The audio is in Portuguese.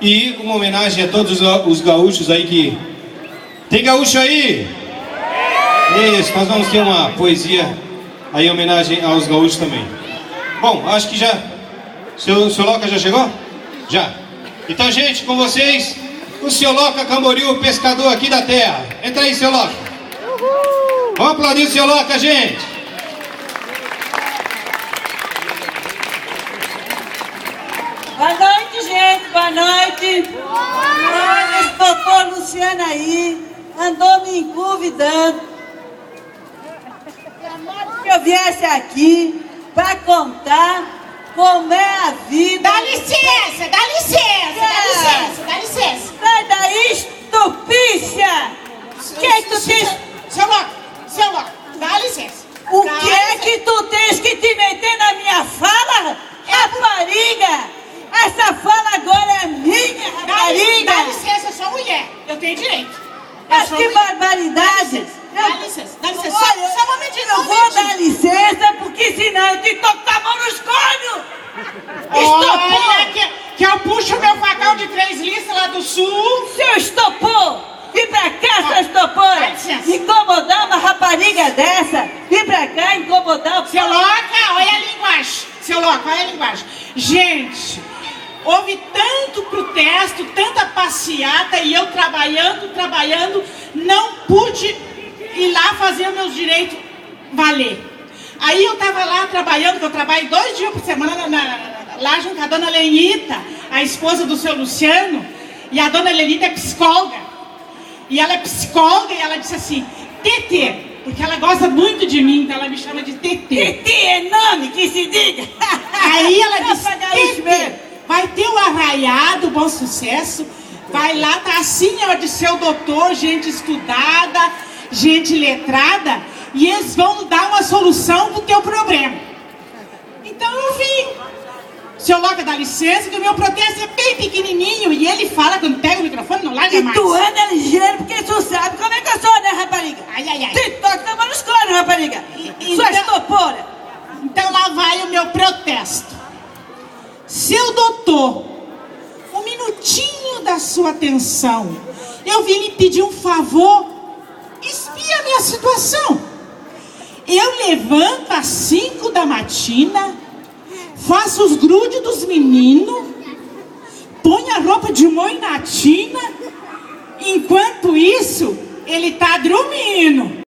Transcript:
E uma homenagem a todos os gaúchos aí que... Tem gaúcho aí? Isso, nós vamos ter uma poesia aí em homenagem aos gaúchos também. Bom, acho que já... Seu Loca já chegou? Já. Então, gente, com vocês, o seu Loca Camboriú, pescador aqui da terra. Entra aí, seu Loca. Vamos aplaudir o seu Loca, gente. Boa noite, gente. Boa noite. Olha, esse doutor Luciano aí andou me convidando que eu viesse aqui para contar como é a vida. Dá licença, dá licença, dá licença, dá licença. Sai daí, estupícia! Que tu tens... Seu Loca, dá licença. O que é que tu tens que te meter na minha fala, rapariga? Essa fala agora é minha, rapariga! Dá licença, eu sou mulher, eu tenho direito. Mas que barbaridade! Dá licença, dá licença. Olha, Só um momentinho, eu vou dar licença, porque senão eu te toco com a mão nos cornos! Olha, que eu puxo meu facão de 3 listas lá do sul. Seu estopor! Vem pra cá, seu estopor! Dá licença. Incomodar uma rapariga dessa! Vem pra cá incomodar o... Seu Loca, olha a linguagem. Seu Loca, olha a linguagem. Gente, houve tanto protesto, tanta passeata e eu trabalhando, não pude ir lá fazer meus direitos valer. Aí eu tava lá trabalhando, que eu trabalho 2 dias por semana lá junto com a dona Lenita, a esposa do seu Luciano, e a dona Lenita é psicóloga. E ela é psicóloga e ela disse assim, Tetê, porque ela gosta muito de mim, então ela me chama de Tetê. Tetê é nome que se diga! Aí ela disse, Tetê, vai ter o Arraiado, Bom Sucesso, vai lá, tá assim, ó, de seu doutor, gente estudada, gente letrada, e eles vão dar uma solução pro teu problema. Então eu vim. Seu Loca, dá licença, que o meu protesto é bem pequenininho, e ele fala, quando pega o microfone, não larga mais. E tu anda ligeiro, porque tu sabe como é que eu sou, né, rapariga? Ai, ai, ai. Te toca na mão nos cornos, rapariga! Sua estopora! Então lá vai o meu protesto. Seu doutor, um minutinho da sua atenção. Eu vim lhe pedir um favor. Espia a minha situação. Eu levanto às 5 da matina, faço os grudes dos meninos, ponho a roupa de mãe na tina, enquanto isso, ele tá dormindo.